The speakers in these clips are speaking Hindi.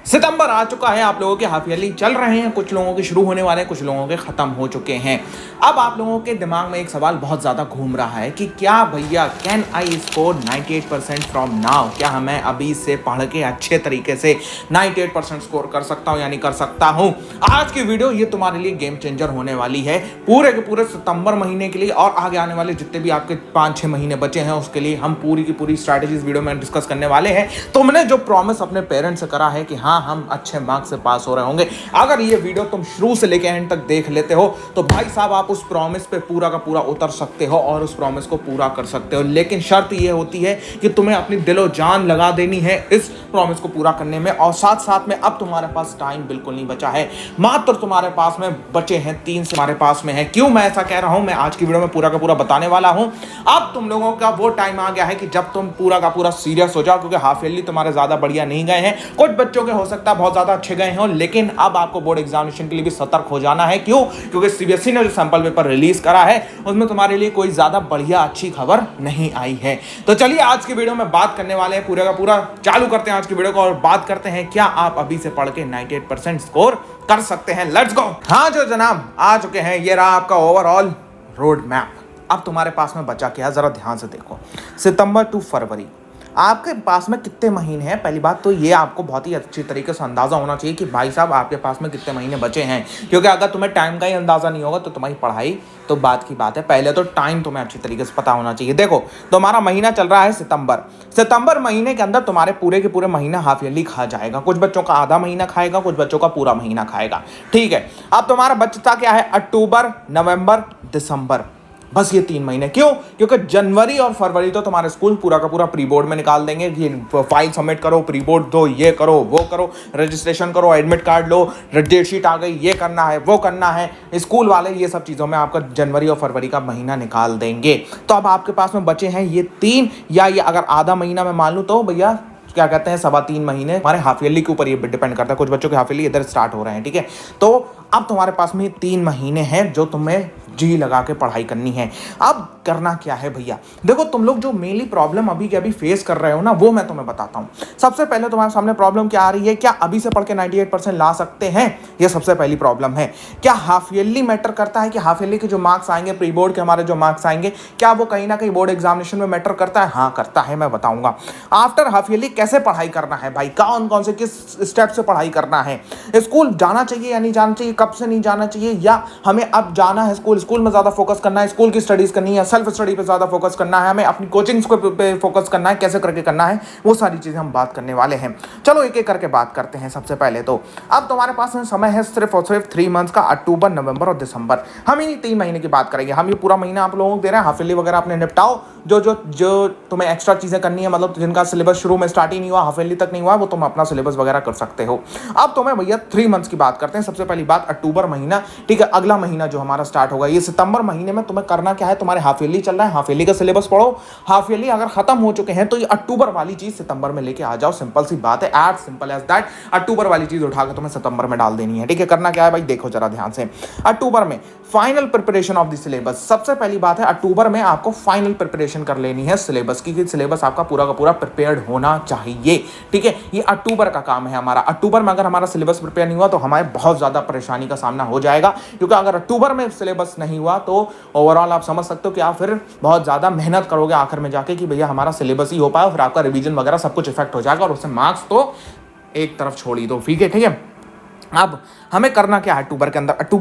सितंबर आ चुका है, आप लोगों के हाफ ईयरली चल रहे हैं, कुछ लोगों के शुरू होने वाले हैं, कुछ लोगों के खत्म हो चुके हैं। अब आप लोगों के दिमाग में एक सवाल बहुत ज्यादा घूम रहा है कि क्या भैया can I score 98% from now, क्या मैं अभी से पढ़ के अच्छे तरीके से 98% स्कोर कर सकता हूं या नहीं कर सकता हूं। आज की वीडियो ये तुम्हारे लिए गेम चेंजर होने वाली है, पूरे के पूरे सितंबर महीने के लिए और आगे आने वाले जितने भी आपके 5-6 महीने बचे हैं उसके लिए हम पूरी की पूरी स्ट्रैटेजी इस वीडियो में डिस्कस करने वाले हैं। तुमने जो प्रॉमिस अपने पेरेंट्स से करा है कि हाँ हम अच्छे मार्क्स से पास हो रहे होंगे, अगर ये वीडियो तुम शुरू से लेकर एंड तक देख लेते हो तो भाई साहब आप उस प्रॉमिस पे पूरा का पूरा उतर सकते हो और उस प्रॉमिस को पूरा कर सकते हो। लेकिन शर्त ये होती है कि तुम्हें अपनी दिलो जान लगा देनी है इस प्रॉमिस को पूरा करने में, और साथ साथ में अब तुम्हारे पास टाइम बिल्कुल नहीं बचा है, मात्र तुम्हारे पास में बचे हैं 3 से तुम्हारे पास में है। क्यों मैं ऐसा कह रहा हूं, मैं आज की वीडियो में पूरा का पूरा बताने वाला हूं। अब तुम लोगों का वो टाइम आ गया है कि जब तुम पूरा का पूरा सीरियस हो जाओ, क्योंकि हाफ ईयरली तुम्हारे ज्यादा बढ़िया नहीं गए हैं, कुछ बच्चों के हो सकता है बहुत ज्यादा अच्छे गए हो, लेकिन अब आपको बोर्ड एग्जामिनेशन के लिए भी सतर्क हो जाना है। क्यों? क्योंकि सीबीएसई ने जो सैंपल पेपर रिलीज करा है उसमें तुम्हारे लिए कोई ज्यादा बढ़िया अच्छी खबर नहीं आई है। तो चलिए आज की वीडियो में बात करने वाले हैं, पूरा का पूरा चालू करते हैं आज की वीडियो को और बात करते हैं क्या आप अभी से पढ़ के 98% स्कोर कर सकते हैं। Let's go. हाँ जो जनाब आ चुके हैं, ये रहा आपका ओवरऑल रोड मैप। अब तुम्हारे पास में बचा क्या, जरा ध्यान से देखो। सितंबर टू फरवरी आपके पास में कितने महीने हैं, पहली बात तो ये आपको बहुत ही अच्छी तरीके से अंदाजा होना चाहिए कि भाई साहब आपके पास में कितने महीने बचे हैं। क्योंकि अगर तुम्हें टाइम का ही अंदाजा नहीं होगा तो तुम्हारी पढ़ाई तो बात की बात है, पहले तो टाइम तुम्हें अच्छी तरीके से पता होना चाहिए। देखो तुम्हारा महीना चल रहा है सितंबर महीने के अंदर तुम्हारे पूरे के पूरे महीना हाफ ईयरली खा जाएगा। कुछ बच्चों का आधा महीना खाएगा, कुछ बच्चों का पूरा महीना खाएगा, ठीक है। अब तुम्हारा बचता क्या है, अक्टूबर, नवंबर, दिसंबर, बस ये 3 महीने। क्यों? क्योंकि जनवरी और फरवरी तो तुम्हारे स्कूल पूरा का पूरा प्री बोर्ड में निकाल देंगे कि फाइल सबमिट करो, प्री बोर्ड दो, ये करो, वो करो, रजिस्ट्रेशन करो, एडमिट कार्ड लो, डेट शीट आ गई, ये करना है, वो करना है। स्कूल वाले ये सब चीज़ों में आपका जनवरी और फरवरी का महीना निकाल देंगे। तो अब आपके पास में बचे हैं ये 3, या ये अगर आधा महीना मैं मान लूँ तो भैया क्या कहते हैं 3.25 महीने हमारे हाफ ईयरली के ऊपर ये डिपेंड करता है। कुछ बच्चों के हाफ ईयरली इधर स्टार्ट हो रहे हैं, ठीक है। तो अब तुम्हारे पास में 3 महीने हैं जो तुम्हें जी लगा के पढ़ाई करनी है। अब करना क्या है भैया, देखो तुम लोग जो मेनली प्रॉब्लम अभी के अभी फेस कर रहे हो ना, वो मैं तुम्हें बताता हूं। सबसे पहले तुम्हारे सामने प्रॉब्लम क्या आ रही है, क्या अभी से पढ़ के 98% ला सकते हैं, ये सबसे पहली प्रॉब्लम है। क्या हाफ ईयरली मैटर करता है कि हाफ ईयरली के जो मार्क्स आएंगे, प्री बोर्ड के हमारे जो मार्क्स आएंगे, क्या वो कहीं ना कहीं बोर्ड एग्जामिनेशन में मैटर करता है? हाँ करता है, मैं बताऊंगा। आफ्टर हाफ ईयरली कैसे पढ़ाई करना है भाई, कौन कौन से किस स्टेप से पढ़ाई करना है, स्कूल जाना चाहिए या नहीं जाना चाहिए, कब से नहीं जाना चाहिए, या हमें अब जाना है स्कूल में ज्यादा फोकस करना है, स्कूल की स्टडीज करनी है, सेल्फ स्टडी पे ज्यादा फोकस करना है, हमें अपनी कोचिंग्स पे फोकस करना है, कैसे करके करना है, वो सारी चीजें हम बात करने वाले हैं। चलो एक एक करके बात करते हैं। सबसे पहले तो अब तुम्हारे पास समय है सिर्फ और सिर्फ 3 मंथ्स का, अक्टूबर, नवंबर और दिसंबर। हम इन्हीं 3 महीने की बात करेंगे। हम ये पूरा महीना आप लोगों को दे रहे हैं, हाफ ईयरली वगैरह अपने निपटाओ, जो तुम्हें एक्स्ट्रा चीजें करनी है, मतलब जिनका सिलेबस शुरू में स्टार्ट ही नहीं हुआ, हाफ ईयरली तक नहीं हुआ, वो तुम अपना सिलेबस वगैरह कर सकते हो। अब तुम्हें भैया 3 मंथ्स की बात करते हैं। सबसे पहली बात अक्टूबर महीना, ठीक है, अगला महीना जो हमारा स्टार्ट होगा। ये सितंबर महीने में तुम्हें करना क्या है, तुम्हारे हाफ ईयरली चल रहा है, हाफ ईयरली का सिलेबस पढ़ो। हाफ ईयरली अगर खत्म हो चुके हैं तो ये अक्टूबर वाली चीज सितंबर में लेके आ जाओ, सिंपल सी बात है, एज सिंपल एज दैट। अक्टूबर वाली चीज उठाकर तुम्हें सितंबर में डाल देनी है, ठीक है। करना क्या है भाई, देखो जरा ध्यान से। अक्टूबर में final preparation of the syllabus, सबसे पहली बात है अक्टूबर में आपको फाइनल प्रिपरेशन कर लेनी है सिलेबस की, सिलेबस आपका पूरा का पूरा प्रिपेयर्ड होना चाहिए, ठीक है। ये अक्टूबर का काम है हमारा। अक्टूबर में अगर हमारा सिलेबस प्रिपेयर नहीं हुआ तो हमारे बहुत ज्यादा परेशानी का सामना हो जाएगा, क्योंकि अगर अक्टूबर में सिलेबस नहीं हुआ तो ओवरऑल आप समझ सकते हो कि आप फिर बहुत ज्यादा मेहनत करोगे आखिर में जाके कि भैया हमारा सिलेबस ही हो पाए, फिर आपका रिवीजन वगैरह सब कुछ इफेक्ट हो जाएगा और उससे मार्क्स तो एक तरफ छोड़ ही दो, ठीक है। अब हमें करना क्या है अक्टूबर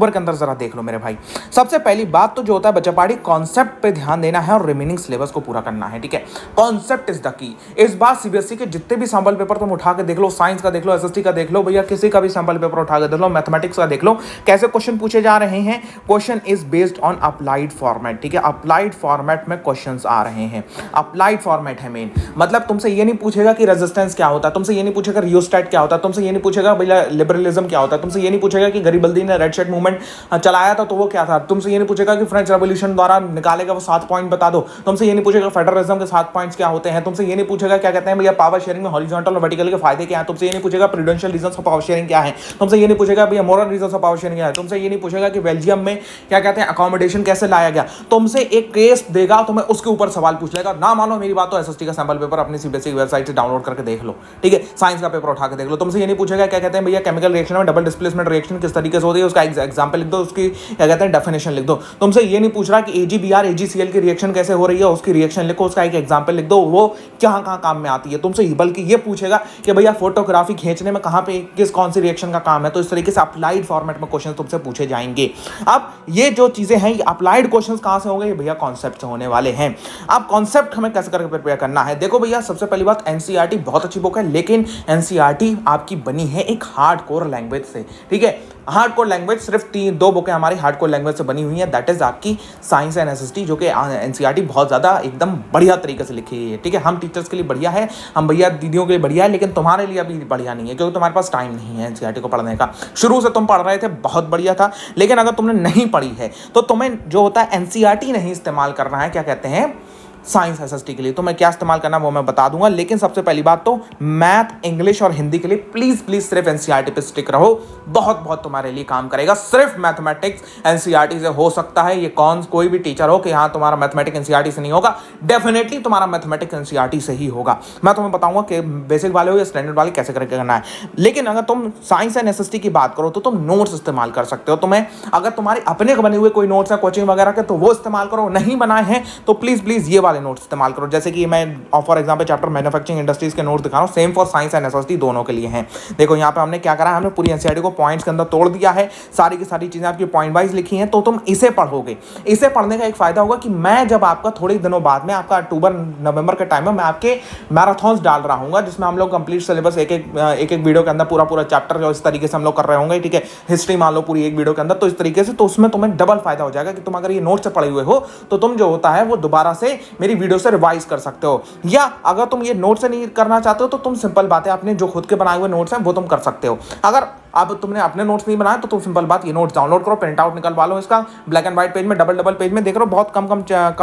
के अंदर जरा देख लो मेरे भाई। सबसे पहली बात तो जो होता है बच्चा पार्टी, कॉन्सेप्ट पे ध्यान देना है और रिमेनिंग सिलेबस को पूरा करना है, ठीक है। Concept is the key. इस बार सीबीएसई के जितने भी सैंपल पेपर तुम उठा के देख लो, साइंस का देख लो, एसएसटी का देख लो, भैया किसी का भी सैंपल पेपर उठा के देख लो, मैथमेटिक्स का देख लो, कैसे क्वेश्चन पूछे जा रहे हैं। Question is based on applied format, ठीक है। अप्लाइड फॉर्मेट में क्वेश्चन आ रहे हैं, अप्लाइड फॉर्मेट है मेन। मतलब तुमसे ये नहीं पूछेगा कि रेजिस्टेंस क्या होता है, तुमसे ये नहीं पूछेगा रियोस्टैट क्या होता है, तुमसे ये नहीं पूछेगा भैया लिबरलिज्म क्या क्या होता है, तुमसे ये नहीं पूछेगा कि गरीबल्दी ने रेड शर्ट मूवमेंट चलाया था तो वो क्या था, तुमसे ये नहीं पूछेगा कि फ्रेंच रेवोल्यूशन द्वारा निकाले गए वो 7 पॉइंट बता दो, तुमसे ये नहीं पूछेगा फेडरलिज्म के 7 पॉइंट्स क्या होते हैं, तुमसे ये नहीं पूछेगा क्या कहते हैं भैया पावर शेयरिंग में हॉरिजॉन्टल और वर्टिकल के फायदे क्या हैं, तुमसे ये नहीं पूछेगा prudential reasons of power sharing क्या है, तुमसे ये नहीं पूछेगा भैया moral reasons of power sharing क्या है, तुमसे ये नहीं पूछेगा कि बेल्जियम में क्या कहते हैं अकोमोडेशन कैसे लाया गया, तुमसे एक केस देगा तुम्हें उसके ऊपर सवाल पूछ लेगा। ना मानो मेरी बात तो एसएसटी का सैंपल पेपर अपनी सीबीएसई वेबसाइट से डाउनलोड करके देख लो, ठीक है, साइंस का पेपर उठा के देख लो। तुमसे ये नहीं पूछेगा क्या कहते हैं भैया केमिकल रिएक्शन में डबल डिस्प्लेसमेंट रिएक्शन किस तरीके से होती है, उसका एग्जांपल लिख दो, उसकी क्या कहते हैं डेफिनेशन लिख दो। तुमसे ये नहीं पूछ रहा कि AgBr AgCl की रिएक्शन कैसे हो रही है, उसकी रिएक्शन लिखो, उसका एक एग्जांपल लिख दो, वो कहां कहां काम में आती है। तुमसे बल्कि ये पूछेगा कि भैया फोटोग्राफी खींचने में कहां पे किस कौन सी रिएक्शन का काम है। तो इस तरीके से अप्लाइड फॉर्मेट में क्वेश्चन तुमसे पूछे जाएंगे। अब ये जो चीजें हैं ये अप्लाइड क्वेश्चन कहां से होंगे, ये भैया कॉन्सेप्ट से होने वाले हैं। अब कॉन्सेप्ट हमें कैसे करके प्रिपेयर करना है, देखो भैया सबसे पहली बात एनसीईआरटी बहुत अच्छी बुक है, लेकिन एनसीईआरटी आपकी बनी है एक हार्डकोर लैंग्वेज से, ठीक है। हार्डकोर लैंग्वेज सिर्फ 2 बुकें हमारी हार्डकोर लैंग्वेज से बनी हुई हैं, दैट इज आपकी साइंस एंड एसएसटी, जो कि एनसीईआरटी बहुत ज़्यादा एकदम बढ़िया तरीके से लिखी है, ठीक है। हम टीचर्स के लिए बढ़िया है, हम भैया दीदियों के लिए बढ़िया है, लेकिन तुम्हारे लिए अभी बढ़िया नहीं है क्योंकि तुम्हारे पास टाइम नहीं है एनसीईआरटी को पढ़ने का। शुरू से तुम पढ़ रहे थे बहुत बढ़िया था, लेकिन अगर तुमने नहीं पढ़ी है तो तुम्हें जो होता है एनसीईआरटी नहीं इस्तेमाल करना है, क्या कहते हैं साइंस एसएसटी के लिए। तो मैं क्या इस्तेमाल करना वो मैं बता दूंगा, लेकिन सबसे पहली बात तो मैथ इंग्लिश और हिंदी के लिए प्लीज प्लीज सिर्फ एनसीईआरटी पे स्टिक रहो, बहुत बहुत तुम्हारे लिए काम करेगा। सिर्फ मैथमेटिक्स एनसीईआरटी से हो सकता है, ये कोई भी टीचर हो कि हाँ तुम्हारा मैथमेटिक्स एनसीईआरटी से नहीं होगा, डेफिनेटली तुम्हारा मैथमेटिक्स एनसीईआरटी से ही होगा। मैं तुम्हें बताऊंगा कि बेसिक वाले हो या स्टैंडर्ड वाले कैसे करके करना है। लेकिन अगर तुम साइंस एंड एसएसटी की बात करो तो तुम नोट्स इस्तेमाल कर सकते हो। तुम्हें अगर तुम्हारे अपने बने हुए कोई नोट्स है कोचिंग वगैरह के तो वो इस्तेमाल करो, नहीं बनाए हैं तो प्लीज प्लीज ये वाले नोट्स इस्तेमाल करो। जैसे कि मैं for example chapter manufacturing industries के नोट्स दिखा रहा हूं, same for science and SST दोनों के लिए हैं। देखो यहां पे हमने क्या करा है, हमने पूरी एनसीईआरटी को पॉइंट्स के अंदर तोड़ दिया है, सारी की सारी चीजें आपकी पॉइंट वाइज लिखी हैं, तो तुम इसे पढ़ोगे। इसे पढ़ने का एक फायदा होगा कि मैं जब आपका थोड़े दिनों बाद में आपका अक्टूबर नवंबर के टाइम में मैं आपके मैराथन्स डाल रहा हूँ, जिसमें हम लोग कंप्लीट सिलेबस एक एक वीडियो के अंदर पूरा चैप्टर जो इस तरीके से हम लोग कर रहे होंगे, ठीक है। हिस्ट्री मान लो पूरी एक वीडियो के अंदर, तो इस तरीके से तो उसमें तुम्हें डबल फायदा हो जाएगा कि तुम अगर ये नोट से पढ़े हुए हो तो तुम जो होता है वो दोबारा से मेरी वीडियो से रिवाइज कर सकते हो, या अगर तुम ये नोट से नहीं करना चाहते हो तो तुम सिंपल बात है अपने जो खुद के बनाए हुए नोट्स हैं वो तुम कर सकते हो। अगर अब तुमने अपने नोट्स नहीं बनाए तो तुम सिंपल बात ये नोट्स डाउनलोड करो, प्रिंट आउट निकलवा लो, इसका ब्लैक एंड व्हाइट पेज में डबल पेज में देख रहे हो, बहुत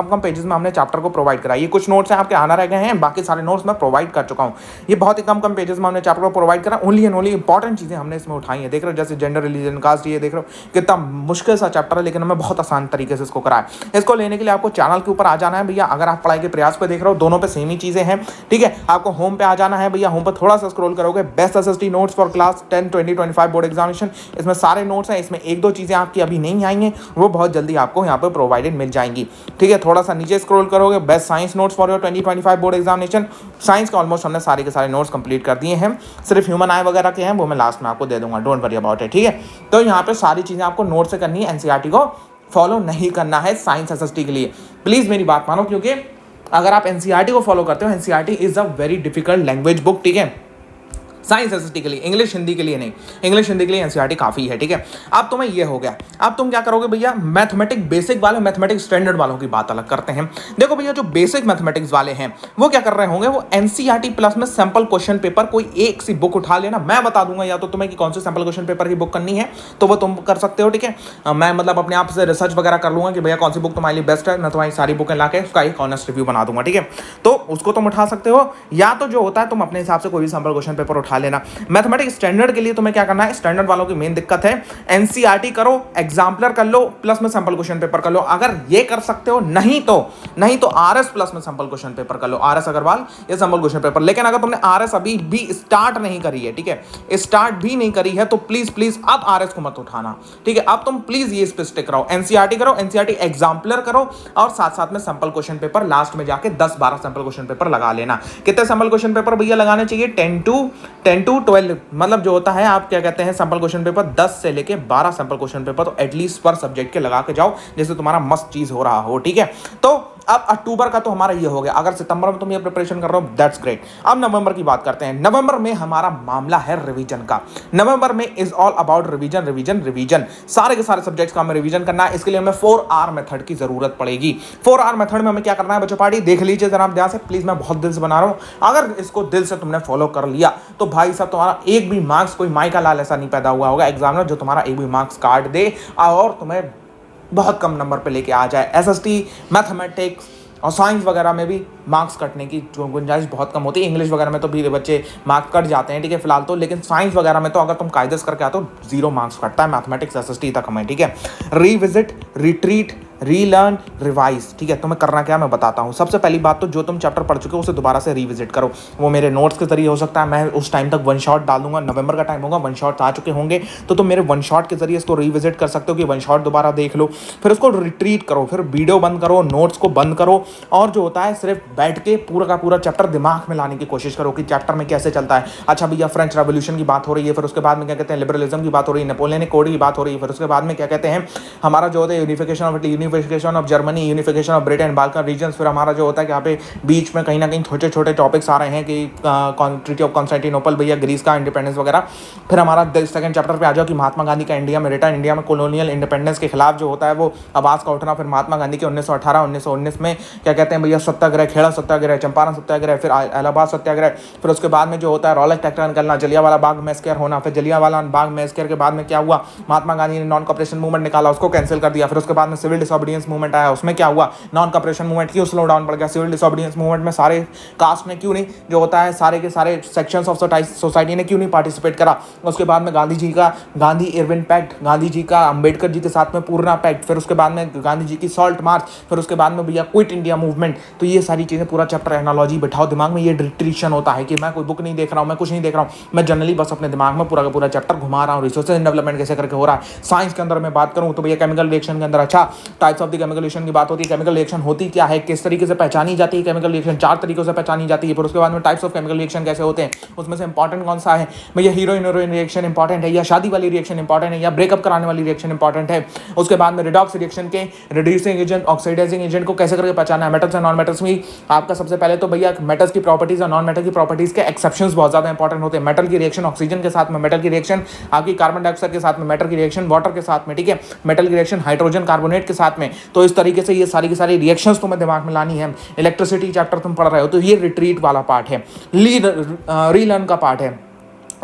कम पेजेस में हमने चैप्टर को प्रोवाइड करा। ये कुछ नोट्स हैं आपके आना रह गए हैं, बाकी सारे नोट्स मैं प्रोवाइड कर चुका हूँ। ये बहुत ही कम पेजेस में हमने चैप्टर को प्रोवाइड करा, ओनली एंड ओनली इंपॉर्टेंट चीजें हमने इसमें उठाई है। देख रहे हो जैसे जेंडर रिलीजन कास्ट, ये देख रहे हो कितना मुश्किल सा चैप्टर है, लेकिन हमें बहुत आसान तरीके से इसको कराया। इसको लेने के लिए आपको चैनल के ऊपर आ जाना है भैया। अगर आप पढ़ाई के प्रयास पे देख रहे हो दोनों पे सेम ही चीजें हैं, ठीक है। आपको होम पे आ जाना है भैया, होम पे थोड़ा सा स्क्रॉल करोगे, best SST notes for class 10 2025 board examination, इसमें सारे नोट्स हैं। इसमें 1-2 चीजें आपकी अभी नहीं आई हैं, वो बहुत जल्दी आपको यहाँ पे प्रोवाइडेड मिल जाएंगी, ठीक है। थोड़ा सा नीचे स्क्रॉल करोगे, best science notes for your 2025 board examination, science का ऑलमोस्ट हमने सारे के सारे नोट्स कंप्लीट कर दिए हैं, सिर्फ ह्यूमन आई वगैरह के हैं वो मैं लास्ट में आपको दे दूंगा, डोंट वरी अबाउट इट, ठीक है। तो यहाँ पे सारी चीजें आपको नोट से करनी है, एनसीईआरटी को फॉलो नहीं करना है साइंस एसएसटी के लिए। प्लीज मेरी बात मानो, क्योंकि अगर आप एनसीईआरटी को फॉलो करते हो, NCERT is a very difficult language book, ठीक है। साइंस एसएसटी के लिए, इंग्लिश हिंदी के लिए नहीं, इंग्लिश हिंदी के लिए एनसीईआरटी काफी है, ठीक है। अब तुम्हें ये हो गया, अब तुम क्या करोगे भैया, मैथमेटिक्स बेसिक वाले, मैथमेटिक्स स्टैंडर्ड वालों की बात अलग करते हैं। देखो भैया जो बेसिक मैथमेटिक्स वाले हैं वो क्या कर रहे होंगे, वो एनसीईआरटी प्लस में सैंपल क्वेश्चन पेपर कोई एक सी बुक उठा लेना, मैं बता दूंगा या तो तुम्हें कि कौन से सैंपल क्वेश्चन पेपर की बुक करनी है तो वो तुम कर सकते हो, ठीक है। मैं मतलब अपने आप से रिसर्च वगैरह कर लूंगा कि भैया कौन सी बुक तुम्हारे लिए बेस्ट है, मैं तुम्हारी सारी बुकें लाके उसका एक ऑनेस्ट रिव्यू बना दूंगा, ठीक है। तो उसको तुम उठा सकते हो, या तो जो होता है तुम अपने हिसाब से कोई भी सैंपल क्वेश्चन पेपर उठा लेना। मैथमेटिक्स स्टैंडर्ड के लिए तुम्हें क्या करना है, स्टैंडर्ड वालों की मेन दिक्कत है एनसीईआरटी करो, एग्जाम्पलर कर लो, प्लस में सैंपल क्वेश्चन पेपर कर लो। अगर ये कर सकते हो, नहीं तो आरएस प्लस में सैंपल क्वेश्चन पेपर कर लो, आरएस अग्रवाल ये सैंपल क्वेश्चन पेपर। लेकिन अगर तुमने आरएस अभी भी स्टार्ट नहीं करी है, ठीक है, स्टार्ट भी नहीं करी है, तो प्लीज प्लीज अब आरएस को मत उठाना, ठीक है। अब तुम प्लीज ये इस पे स्टिक रहो, एनसीईआरटी करो, एनसीईआरटी एग्जाम्पलर करो, और साथ साथ में सैंपल क्वेश्चन पेपर लास्ट में जाके 10-12 सैंपल क्वेश्चन पेपर लगा लेना। कितने सैंपल क्वेश्चन पेपर भैया लगाने चाहिए, 10 to 12, मतलब जो होता है आप क्या कहते हैं सैंपल क्वेश्चन पेपर 10 से लेके 12 सैंपल क्वेश्चन पेपर तो एटलीस्ट पर सब्जेक्ट के लगा के जाओ, जैसे तुम्हारा मस्त चीज हो रहा हो, ठीक है। तो अब अक्टूबर का तो हमारा ये हो गया, अगर सितंबर में तुम ये प्रिपरेशन कर रहे हो दैट्स ग्रेट। अब नवंबर की बात करते हैं। नवंबर में हमारा मामला है रिवीजन का। नवंबर में is all about revision revision revision, सारे के सारे सब्जेक्ट्स का हमें रिवीजन करना है। इसके लिए हमें 4R मेथड की जरूरत पड़ेगी। 4R मेथड में हमें क्या करना है बच्चों पार्टी, देख लीजिए जरा ध्यान से प्लीज, मैं बहुत दिल से बना रहा हूं। अगर इसको दिल से तुमने फॉलो कर लिया तो भाई साहब तुम्हारा एक भी मार्क्स, कोई माई का लाल ऐसा नहीं पैदा हुआ होगा एग्जाम में जो तुम्हारा एक भी मार्क्स काट दे और तुम्हें बहुत कम नंबर पे लेके आ जाए। एसएसटी, मैथमेटिक्स और साइंस वगैरह में भी मार्क्स कटने की गुंजाइश बहुत कम होती है। इंग्लिश वगैरह में तो भी बच्चे मार्क्स कट जाते हैं, ठीक है फिलहाल तो, लेकिन साइंस वगैरह में तो अगर तुम कायदे से करके आते हो 0 मार्क्स कटता है, मैथमेटिक्स एसएसटी तक हमें, ठीक है। रीविजिट, रिट्रीट, रीलर्न, रिवाइज, ठीक है। तुम्हें करना क्या मैं बताता हूँ। सबसे पहली बात तो जो तुम चैप्टर पढ़ चुके हो उसे दोबारा से रिविजिट करो। वो मेरे नोट्स के जरिए हो सकता है, मैं उस टाइम तक वन शॉट डाल दूंगा, नवंबर का टाइम होगा, वन शॉट आ चुके होंगे तो तुम मेरे वन शॉट के जरिए इसको रिविजिट कर सकते हो कि वन शॉट दोबारा देख लो, फिर उसको रिट्रीट करो, फिर वीडियो बंद करो, नोट्स को बंद करो और जो होता है सिर्फ बैठ के पूरा का पूरा चैप्टर दिमाग में लाने की कोशिश करो कि चैप्टर में कैसे चलता है। अच्छा भैया फ्रेंच रेवोल्यूशन की बात हो रही है, फिर उसके बाद में क्या कहते हैं लिबरलिज्म की बात हो रही है, नेपोलियनिक कोड की बात हो रही है, फिर उसके बाद में क्या कहते हैं हमारा जो होता है unification of Germany, unification of Britain, Balkan regions, फिर हमारा जो होता है कि यहाँ पे बीच में कहीं ना कहीं छोटे छोटे टॉपिक्स आ रहे हैं कि ट्रीटी ऑफ कॉन्स्टेंटिनोपल भैया ग्रीस का इंडिपेंडेंस वगैरह। फिर हमारा सेकंड चैप्टर पे आ जाओ कि महात्मा गांधी का इंडिया में रिटर्न, इंडिया में कॉलोनियल इंडिपेंडेंस के खिलाफ जो होता है वो आवाज़ का उठना। फिर महात्मा गांधी के 1918-1919 में क्या कहते हैं भैया सत्याग्रह, खेड़ा सत्याग्रह, चंपारण सत्याग्रह, फिर इलाहाबाद सत्याग्रह, फिर उसके बाद में जो होता है रॉलेट एक्ट निकलना, जलियांवाला बाग मैसेकर होना, फिर जलियांवाला बाग मैसेकर के बाद में क्या हुआ, महात्मा गांधी ने नॉन कॉपरेशन मूवमेंट निकाला, उसको कैंसिल कर दिया। फिर उसके बाद में सिविल डिसोबीडियंस मूवमेंट आया, उसमें क्या हुआ, नॉन कॉपरेशन मूवमेंट क्यों स्लो डाउन पड़ गया। सिविल डिसोबीडियंस मूवमेंट में सारे कास्ट ने क्यों नहीं, जो होता है सारे के सारे सेक्शंस ऑफ सोसाइटी ने क्यों नहीं पार्टिसिपेट करा। उसके बाद में गांधी जी का गांधी इरविन पैक्ट, गांधी जी का अंबेडकर जी के साथ में पूर्णा पैक्ट, फिर उसके बाद में गांधी जी की सॉल्ट मार्च, फिर उसके बाद में भैया क्विट इंडिया मूवमेंट। तो ये सारी चीज़ें पूरा चैप्टर एनालॉजी बिठाओ दिमाग में। ये डिट्रीशन होता है कि मैं कोई बुक नहीं देख रहा हूँ, मैं कुछ नहीं देख रहा हूँ, मैं जनरली बस अपने दिमाग में पूरा का पूरा चैप्टर घुमा रहा हूँ। रिसोर्सेज डेवलपमेंट कैसे करके हो रहा है। साइंस के अंदर मैं बात करूँ तो भैया केमिकल रिएक्शन के अंदर अच्छा types of the chemical reaction की बात होती है। केमिकल रिएक्शन होती क्या है, किस तरीके से पहचानी जाती है केमिकल रिएक्शन, 4 तरीकों से पहचानी जाती है। फिर उसके बाद में टाइप्स ऑफ केमिकल रिएक्शन कैसे होते हैं, उसमें से इंपॉर्टेंट कौन सा है भैया, हीरोइन हीरोइन रिएक्शन इंपॉर्टेंट है या शादी वाली रिएक्शन इंपॉर्टेंट है या ब्रेकअप कराने वाली रिएक्शन इंपॉर्टेंट है। उसके बाद में रिडॉक्स रिएक्शन के रिड्यूसिंग एजेंट, ऑक्सीडाइजिंग एजेंट को कैसे करके पहचाना है। मेटल्स और नॉन मेटल्स में आपका सबसे पहले तो भैया मेटल्स की प्रॉपर्टीज और नॉन मेटल की प्रॉपर्टीज के एक्सेप्शंस बहुत ज्यादा इंपॉर्टेंट होते हैं। मेटल की रिएक्शन ऑक्सीजन के साथ में, मेटल की रिएक्शन आपकी कार्बन डाइऑक्साइड के साथ में, मेटल की रिएक्शन वाटर के साथ में, ठीक है, मेटल की रिएक्शन हाइड्रोजन कार्बोनेट के साथ में। तो इस तरीके से ये सारी की सारी रिएक्शंस तुम्हें दिमाग में लानी है। इलेक्ट्रिसिटी चैप्टर तुम पढ़ रहे हो तो ये रिट्रीट वाला पार्ट है, रीलर्न का पार्ट है।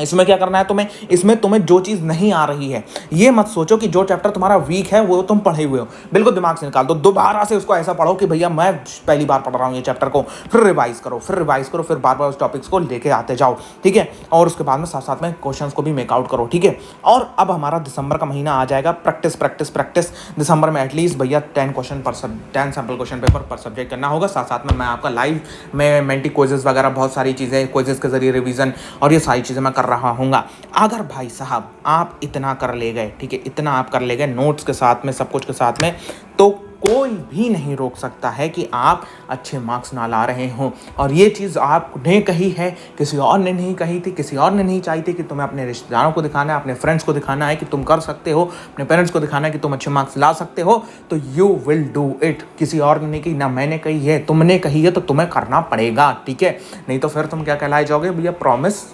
इसमें क्या करना है तुम्हें, इसमें तुम्हें जो चीज़ नहीं आ रही है ये मत सोचो कि जो चैप्टर तुम्हारा वीक है वो तुम पढ़े हुए हो, बिल्कुल दिमाग से निकाल दो। दोबारा से उसको ऐसा पढ़ो कि भैया मैं पहली बार पढ़ रहा हूँ ये चैप्टर को, फिर रिवाइज करो, फिर रिवाइज करो, फिर बार बार उस टॉपिक्स को लेके आते जाओ, ठीक है। और उसके बाद में साथ साथ में क्वेश्चंस को भी मेकआउट करो, ठीक है। और अब हमारा दिसंबर का महीना आ जाएगा, प्रैक्टिस प्रैक्टिस प्रैक्टिस। दिसंबर में एटलीस्ट भैया 10 सैम्पल क्वेश्चन पेपर पर सब्जेक्ट करना होगा। साथ साथ में मैं आपका लाइव में मेंटी क्विजेस वगैरह बहुत सारी चीज़ें क्विजेस के जरिए रिवीजन और ये सारी चीज़ें मैं कर रहा हूँगा। अगर भाई साहब आप इतना कर ले गए, ठीक है, इतना आप कर ले गए नोट्स के साथ में, सब कुछ के साथ में, तो कोई भी नहीं रोक सकता है कि आप अच्छे मार्क्स ना ला रहे हो। और ये चीज़ आपने कही है, किसी और ने नहीं कही थी, किसी और ने नहीं चाही थी कि तुम्हें अपने रिश्तेदारों को दिखाना है, अपने फ्रेंड्स को दिखाना है कि तुम कर सकते हो, अपने पेरेंट्स को दिखाना है कि तुम अच्छे मार्क्स ला सकते हो, तो यू विल डू इट। किसी और ने नहीं कही, ना मैंने कही है, तुमने कही है, तो तुम्हें करना पड़ेगा, ठीक है। नहीं तो फिर तुम क्या कहलाए जाओगे भैया, प्रॉमिस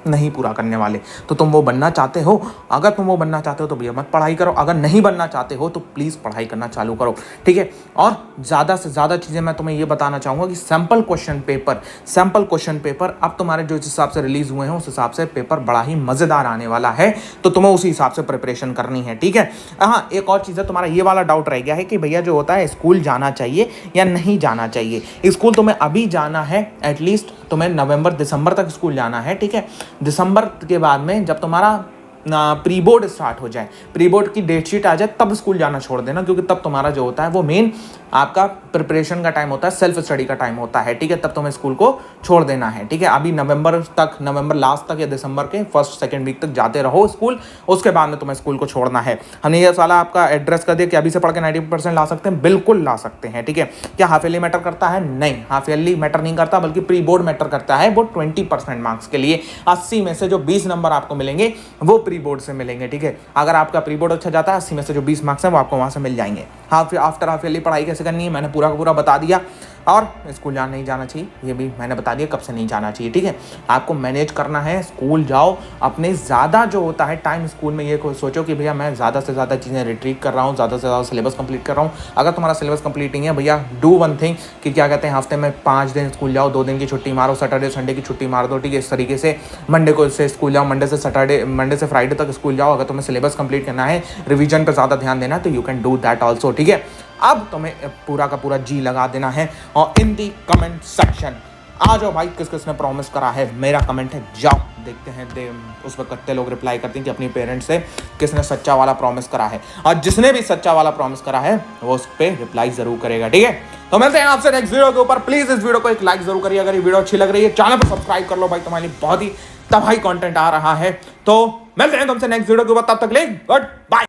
नहीं पूरा करने वाले। तो तुम वो बनना चाहते हो, अगर तुम वो बनना चाहते हो तो भैया मत पढ़ाई करो, अगर नहीं बनना चाहते हो तो प्लीज़ पढ़ाई करना चालू करो, ठीक है। और ज़्यादा से ज़्यादा चीज़ें मैं तुम्हें ये बताना चाहूँगा कि सैम्पल क्वेश्चन पेपर अब तुम्हारे जो हिसाब से रिलीज़ हुए हैं उस हिसाब से पेपर बड़ा ही मज़ेदार आने वाला है, तो तुम्हें उसी हिसाब से प्रिपरेशन करनी है, ठीक है। हाँ, एक और चीज़ है, तुम्हारा ये वाला डाउट रह गया है कि भैया जो होता है स्कूल जाना चाहिए या नहीं जाना चाहिए। स्कूल तुम्हें अभी जाना है, एटलीस्ट तुम्हें नवंबर दिसंबर तक स्कूल जाना है, ठीक है। दिसंबर के बाद में जब तुम्हारा प्री बोर्ड स्टार्ट हो जाए, प्री बोर्ड की डेट शीट आ जाए, तब स्कूल जाना छोड़ देना, क्योंकि तब तुम्हारा जो होता है वो मेन आपका प्रिपरेशन का टाइम होता है, सेल्फ स्टडी का टाइम होता है, ठीक है। तब तुम्हें स्कूल को छोड़ देना है, ठीक है। अभी नवंबर लास्ट तक या दिसंबर के फर्स्ट सेकंड वीक तक जाते रहो स्कूल, उसके बाद में तुम्हें स्कूल को छोड़ना है। हमने ये साला आपका एड्रेस कर दिया कि अभी से पढ़ के 90% ला सकते हैं, बिल्कुल ला सकते हैं, ठीक है। क्या हाफ ईयरली मैटर करता है? नहीं, हाफ ईयरली मैटर नहीं करता, बल्कि प्री बोर्ड मैटर करता है। वो 20% मार्क्स के लिए 80 में से जो 20 नंबर आपको मिलेंगे वो प्री बोर्ड से मिलेंगे, ठीक है। अगर आपका प्री बोर्ड अच्छा जाता है, 80 में से जो 20 मार्क्स हैं वो आपको वहां से मिल जाएंगे। आफ्टर हाफ ईयरली पढ़ाई कैसे करनी है मैंने पूरा का पूरा बता दिया। और स्कूल जाना नहीं जाना चाहिए ये भी मैंने बता दिया, कब से नहीं जाना चाहिए। ठीक है, आपको मैनेज करना है, स्कूल जाओ, अपने ज़्यादा जो होता है टाइम स्कूल में ये सोचो कि भैया मैं ज़्यादा से ज़्यादा चीज़ें रिट्रीट कर रहा हूँ, ज़्यादा से ज़्यादा सिलेबस कंप्लीट कर रहा हूँ। अगर तुम्हारा सिलेबस कंप्लीट नहीं है भैया, डू वन थिंग कि क्या कहते हैं, हफ्ते में 5 दिन स्कूल जाओ, 2 दिन की छुट्टी मारो, सैटरडे संडे की छुट्टी मार दो। ठीक है, इस तरीके से मंडे को से स्कूल जाओ, मंडे से फ्राइडे तक स्कूल जाओ। अगर तुम्हें सिलेबस कंप्लीट करना है, रिवीजन पर ज़्यादा ध्यान देना है तो you can do that also. ठीक है, अब तुम्हें पूरा का पूरा जी लगा देना है और इन दी कमेंट सेक्शन आ जाओ भाई, किस किसने प्रॉमिस करा है। मेरा कमेंट है, जाओ देखते हैं उस पर कितने लोग रिप्लाई करते हैं कि अपनी पेरेंट्स से किसने सच्चा वाला प्रॉमिस करा है। और जिसने भी सच्चा वाला प्रॉमिस करा है वो उस पर रिप्लाई जरूर करेगा। ठीक है, तो मिलते हैं आपसे नेक्स्ट वीडियो के ऊपर। प्लीज इस वीडियो को एक लाइक जरूर करिए अगर ये वीडियो अच्छी लग रही है। चैनल पर सब्सक्राइब कर लो भाई, तुम्हारे लिए बहुत ही तबाही कंटेंट आ रहा है। तो मिलते हैं तुमसे नेक्स्ट वीडियो के ऊपर, तब तक ले गुड बाय।